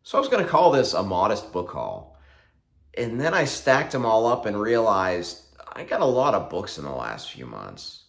So I was going to call this a modest book haul. And then I stacked them all up and realized I got a lot of books in the last few months.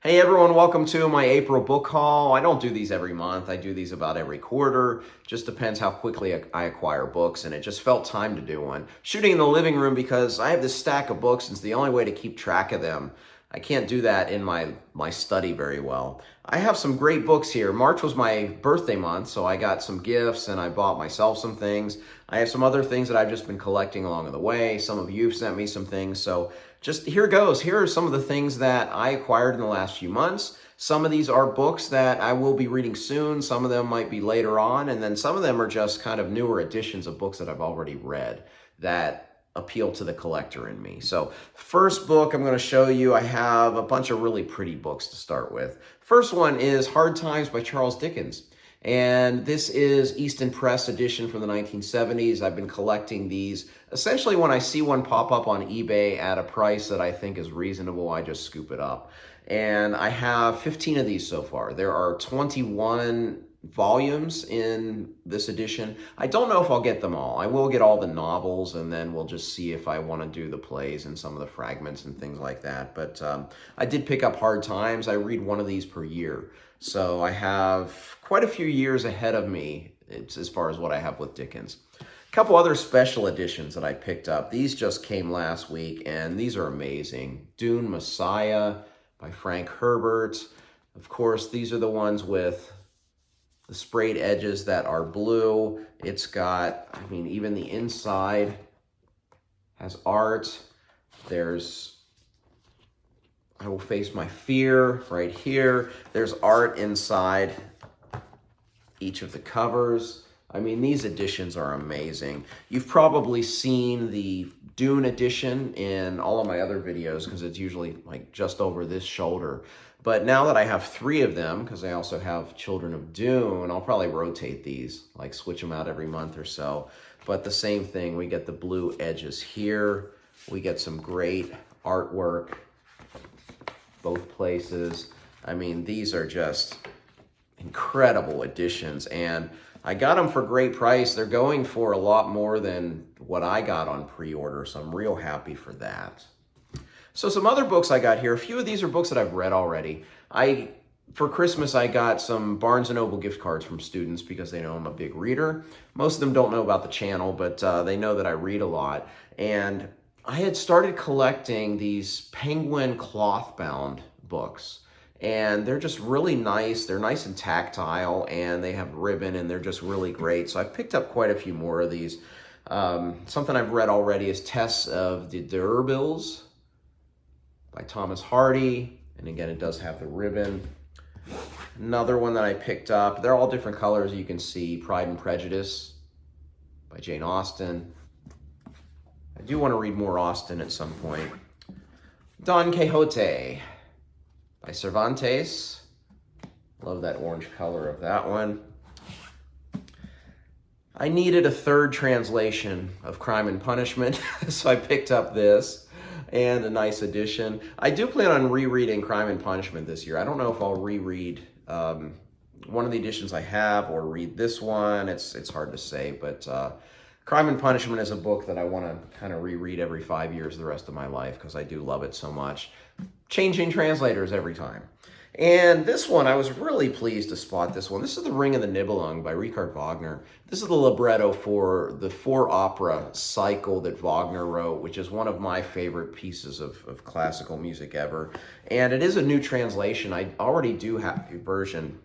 Hey everyone, welcome to my April book haul. I don't do these every month. I do these about every quarter. Just depends how quickly I acquire books, and it just felt time to do one. Shooting in the living room because I have this stack of books, and it's the only way to keep track of them. I can't do that in my study very well. I have some great books here. March was my birthday month, so I got some gifts and I bought myself some things. I have some other things that I've just been collecting along the way. Some of you have sent me some things, so just here goes. Here are some of the things that I acquired in the last few months. Some of these are books that I will be reading soon. Some of them might be later on, and then some of them are just kind of newer editions of books that I've already read that appeal to the collector in me. So first book I'm going to show you, I have a bunch of really pretty books to start with. First one is Hard Times by Charles Dickens. And this is Easton Press edition from the 1970s. I've been collecting these. Essentially, when I see one pop up on eBay at a price that I think is reasonable, I just scoop it up. And I have 15 of these so far. There are 21 volumes in this edition. I don't know if I'll get them all. I will get all the novels, and then we'll just see if I want to do the plays and some of the fragments and things like that. But I did pick up Hard Times. I read one of these per year. So I have quite a few years ahead of me as far as what I have with Dickens. A couple other special editions that I picked up. These just came last week, and these are amazing. Dune Messiah by Frank Herbert. Of course, these are the ones with the sprayed edges that are blue. It's got, I mean, even the inside has art. There's I Will Face My Fear right here. There's art inside each of the covers. I mean, these editions are amazing. You've probably seen the Dune edition in all of my other videos because it's usually like just over this shoulder. But now that I have 3 of them, because I also have Children of Dune, I'll probably rotate these, like switch them out every month or so. But the same thing, we get the blue edges here. We get some great artwork both places. I mean, these are just incredible editions, and I got them for a great price. They're going for a lot more than what I got on pre-order, so I'm real happy for that. So some other books I got here. A few of these are books that I've read already. For Christmas, I got some Barnes & Noble gift cards from students because they know I'm a big reader. Most of them don't know about the channel, but they know that I read a lot. And I had started collecting these Penguin cloth-bound books, and they're just really nice. They're nice and tactile, and they have ribbon, and they're just really great. So I've picked up quite a few more of these. Something I've read already is Tess of the D'Urbervilles by Thomas Hardy, and again, it does have the ribbon. Another one that I picked up, they're all different colors, you can see, Pride and Prejudice by Jane Austen. I do want to read more Austen at some point. Don Quixote by Cervantes. Love that orange color of that one. I needed a third translation of Crime and Punishment, so I picked up this, and a nice edition. I do plan on rereading Crime and Punishment this year. I don't know if I'll reread one of the editions I have or read this one. It's hard to say, but Crime and Punishment is a book that I want to kind of reread every 5 years the rest of my life because I do love it so much. Changing translators every time. And this one, I was really pleased to spot this one. This is The Ring of the Nibelung by Richard Wagner. This is the libretto for the 4-opera cycle that Wagner wrote, which is one of my favorite pieces of classical music ever. And it is a new translation. I already do have a version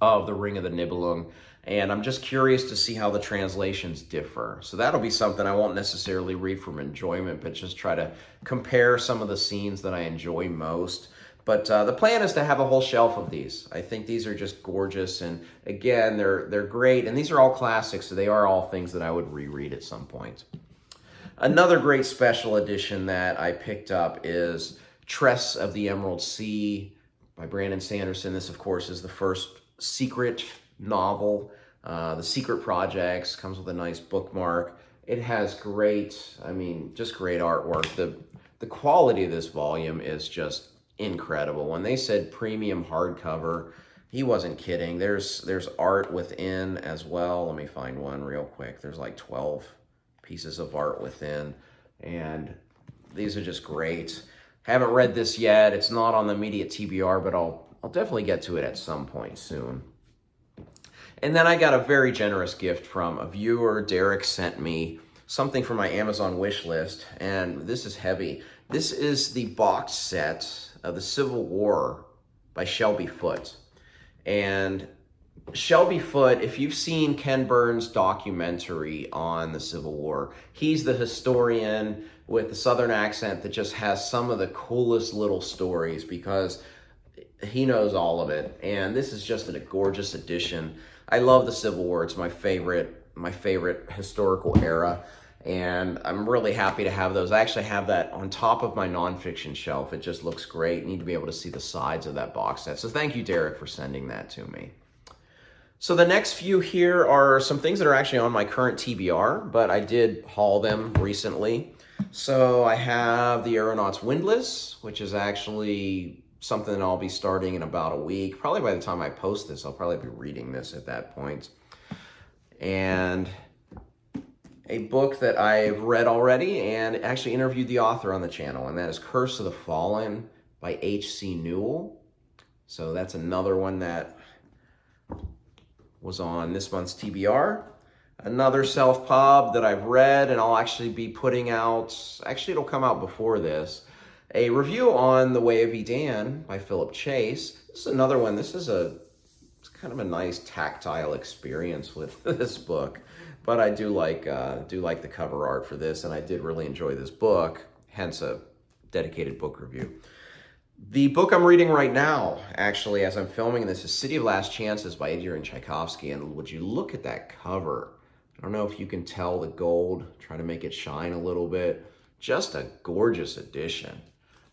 of The Ring of the Nibelung, and I'm just curious to see how the translations differ. So that'll be something I won't necessarily read from enjoyment, but just try to compare some of the scenes that I enjoy most. But the plan is to have a whole shelf of these. I think these are just gorgeous, and again, they're great, and these are all classics, so they are all things that I would reread at some point. Another great special edition that I picked up is Tress of the Emerald Sea by Brandon Sanderson. This, of course, is the first secret novel The Secret Projects comes with a nice bookmark. It has great, just great artwork. The quality of this volume is just incredible. When they said premium hardcover, he wasn't kidding. There's art within as well. Let me find one real quick. There's like 12 pieces of art within, and these are just great. Haven't read this yet. It's not on the immediate TBR, but I'll definitely get to it at some point soon. And then I got a very generous gift from a viewer. Derek sent me something from my Amazon wish list, and this is heavy. This is the box set of the Civil War by Shelby Foote. And Shelby Foote, if you've seen Ken Burns' documentary on the Civil War, he's the historian with the Southern accent that just has some of the coolest little stories because he knows all of it. And this is just a gorgeous edition. I love the Civil War. It's my favorite historical era. And I'm really happy to have those. I actually have that on top of my nonfiction shelf. It just looks great. Need to be able to see the sides of that box set. So thank you, Derek, for sending that to me. So the next few here are some things that are actually on my current TBR, but I did haul them recently. So I have The Aeronaut's Windlass, which is actually something that I'll be starting in about a week. Probably by the time I post this, I'll probably be reading this at that point. And a book that I've read already and actually interviewed the author on the channel, and that is Curse of the Fallen by H.C. Newell. So that's another one that was on this month's TBR. Another self-pub that I've read, and I'll actually be putting out, actually it'll come out before this, a review on The Way of Edan by Philip Chase. This is another one. This is it's kind of a nice tactile experience with this book. But I do like the cover art for this, and I did really enjoy this book, hence a dedicated book review. The book I'm reading right now, actually, as I'm filming this, is City of Last Chances by Adrian Tchaikovsky, and would you look at that cover? I don't know if you can tell the gold, try to make it shine a little bit. Just a gorgeous edition.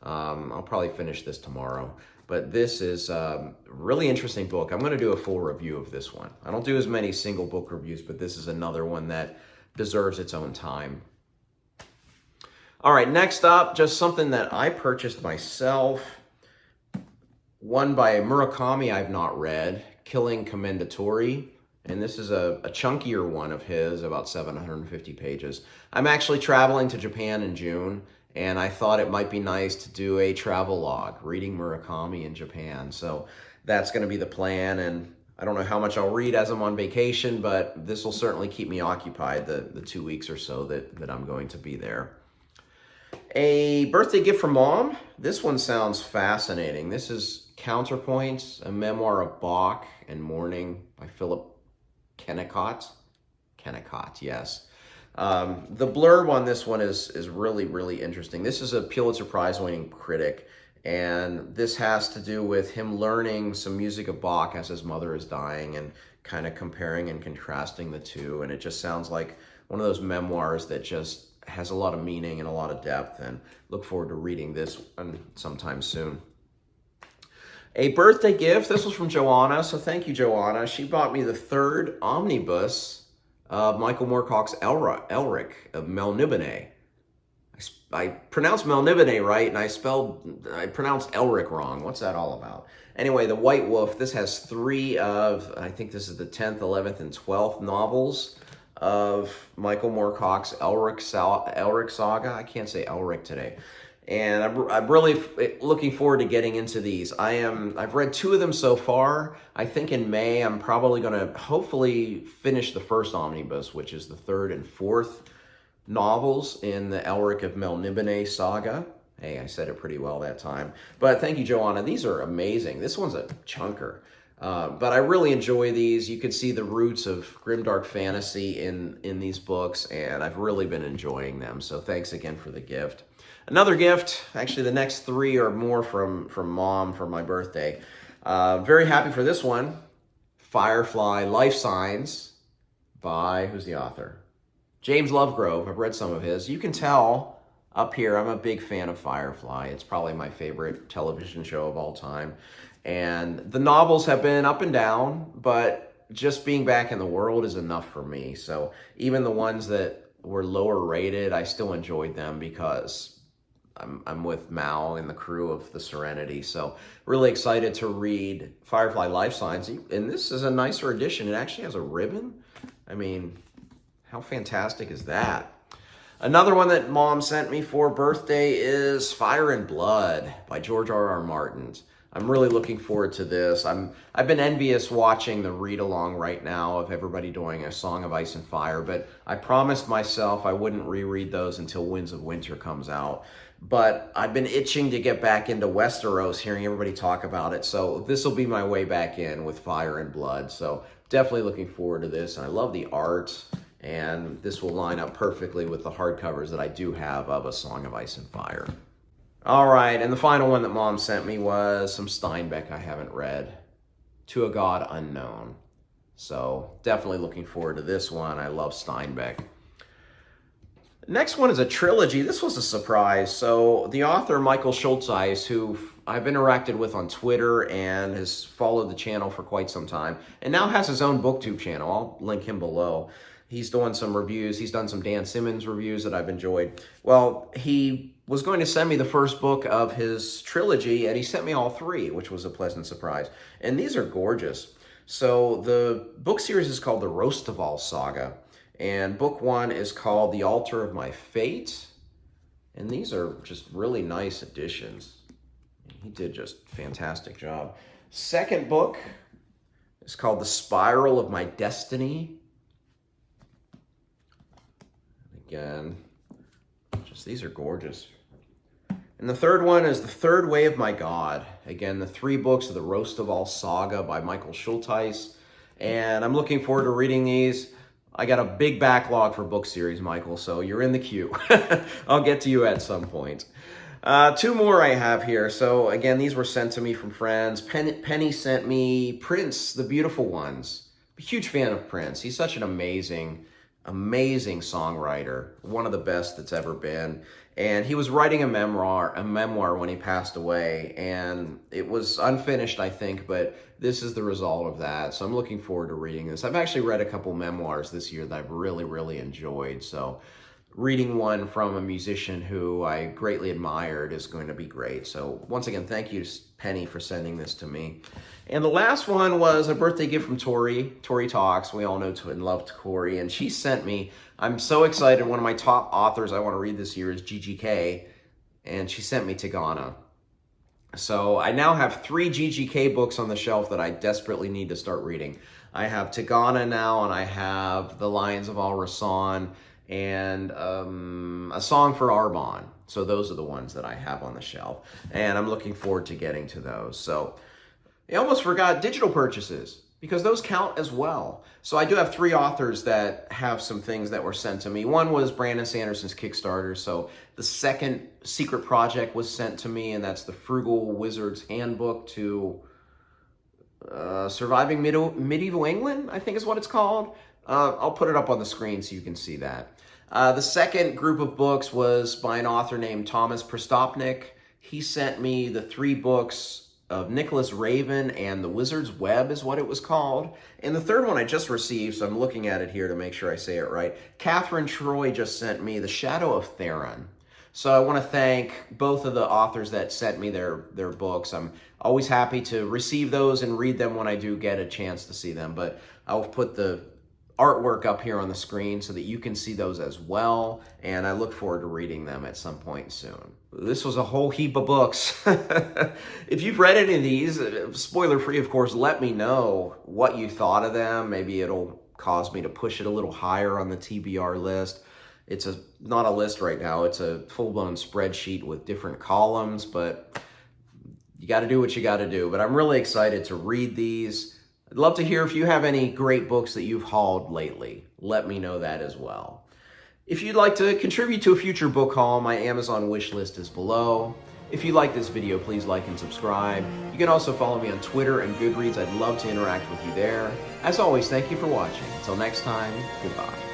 I'll probably finish this tomorrow. But this is a really interesting book. I'm going to do a full review of this one. I don't do as many single book reviews, but this is another one that deserves its own time. All right, next up, just something that I purchased myself. One by Murakami I've not read, Killing Commendatore. And this is a chunkier one of his, about 750 pages. I'm actually traveling to Japan in June, and I thought it might be nice to do a travel log, reading Murakami in Japan. So that's going to be the plan, and I don't know how much I'll read as I'm on vacation, but this will certainly keep me occupied the 2 weeks or so that I'm going to be there. A birthday gift from Mom. This one sounds fascinating. This is Counterpoints, a memoir of Bach and Mourning by Philip Kennicott. Kennicott, yes. The blurb on this one is really, really interesting. This is a Pulitzer Prize-winning critic, and this has to do with him learning some music of Bach as his mother is dying and kind of comparing and contrasting the two. And it just sounds like one of those memoirs that just has a lot of meaning and a lot of depth, and look forward to reading this one sometime soon. A birthday gift. This was from Joanna, so thank you, Joanna. She bought me the third omnibus of Michael Moorcock's Elric of Melniboné. I pronounced Melniboné right, and I pronounced Elric wrong. What's that all about? Anyway, The White Wolf. This has 3 of, I think this is the 10th, 11th, and 12th novels of Michael Moorcock's Elric saga. I can't say Elric today. And I'm really looking forward to getting into these. I've read 2 of them so far. I think in May I'm probably going to hopefully finish the first omnibus, which is the 3rd and 4th novels in the Elric of Melniboné saga. Hey, I said it pretty well that time. But thank you, Joanna. These are amazing. This one's a chunker. But I really enjoy these. You can see the roots of grimdark fantasy in these books, and I've really been enjoying them. So thanks again for the gift. Another gift, actually the next 3 are more from Mom for my birthday. Very happy for this one. Firefly Life Signs by, who's the author? James Lovegrove. I've read some of his. You can tell up here I'm a big fan of Firefly. It's probably my favorite television show of all time. And the novels have been up and down, but just being back in the world is enough for me. So even the ones that were lower rated, I still enjoyed them because I'm with Mal and the crew of the Serenity. So really excited to read Firefly Life Signs. And this is a nicer edition. It actually has a ribbon. I mean, how fantastic is that? Another one that Mom sent me for birthday is Fire and Blood by George R.R. Martin. I'm really looking forward to this. I've been envious watching the read-along right now of everybody doing A Song of Ice and Fire, but I promised myself I wouldn't reread those until Winds of Winter comes out. But I've been itching to get back into Westeros, hearing everybody talk about it, so this will be my way back in with Fire and Blood. So definitely looking forward to this, and I love the art, and this will line up perfectly with the hardcovers that I do have of A Song of Ice and Fire. All right, and the final one that Mom sent me was some Steinbeck I haven't read, To a God Unknown. So definitely looking forward to this one. I love Steinbeck. Next one is a trilogy. This was a surprise. So the author, Michael Schultzeis, who I've interacted with on Twitter and has followed the channel for quite some time, and now has his own booktube channel. I'll link him below. He's doing some reviews. He's done some Dan Simmons reviews that I've enjoyed. Well, he was going to send me the first book of his trilogy, and he sent me all three, which was a pleasant surprise. And these are gorgeous. So the book series is called the Rostoval Saga, and book one is called The Altar of My Fate. And these are just really nice additions. He did just a fantastic job. Second book is called The Spiral of My Destiny. Again, just these are gorgeous. And the third one is The Third Way of My God. Again, the three books of the Rostoval Saga by Michael Schultzeis. And I'm looking forward to reading these. I got a big backlog for book series, Michael, so you're in the queue. I'll get to you at some point. Two more I have here. So again, these were sent to me from friends. Penny sent me Prince, The Beautiful Ones. I'm a huge fan of Prince. He's such an amazing songwriter, one of the best that's ever been. And he was writing a memoir when he passed away, and it was unfinished, I think, but this is the result of that. So I'm looking forward to reading this. I've actually read a couple memoirs this year that I've really, really enjoyed. So reading one from a musician who I greatly admired is going to be great. So once again, thank you, Penny, for sending this to me. And the last one was a birthday gift from Tori. Tori Talks. We all know and love Tori. And she sent me, I'm so excited, one of my top authors I want to read this year is GGK. And she sent me Tigana. So I now have 3 GGK books on the shelf that I desperately need to start reading. I have Tigana now, and I have The Lions of Al Rasan, and A Song for Arbonne. So those are the ones that I have on the shelf, and I'm looking forward to getting to those. So I almost forgot digital purchases, because those count as well. So I do have 3 authors that have some things that were sent to me. One was Brandon Sanderson's Kickstarter. So the second secret project was sent to me, and that's the Frugal Wizard's Handbook to Surviving Medieval England, I think is what it's called. I'll put it up on the screen so you can see that. The second group of books was by an author named Thomas Prestopnik. He sent me the 3 books of Nicholas Raven and The Wizard's Web is what it was called. And the third one I just received, so I'm looking at it here to make sure I say it right. Catherine Troy just sent me The Shadow of Theron. So I want to thank both of the authors that sent me their books. I'm always happy to receive those and read them when I do get a chance to see them. But I'll put the artwork up here on the screen so that you can see those as well, and I look forward to reading them at some point soon. This was a whole heap of books. If you've read any of these, spoiler free of course, let me know what you thought of them. Maybe it'll cause me to push it a little higher on the TBR list. It's not a list right now, it's a full-blown spreadsheet with different columns, but you got to do what you got to do. But I'm really excited to read these. I'd love to hear if you have any great books that you've hauled lately. Let me know that as well. If you'd like to contribute to a future book haul, my Amazon wish list is below. If you like this video, please like and subscribe. You can also follow me on Twitter and Goodreads. I'd love to interact with you there. As always, thank you for watching. Until next time, goodbye.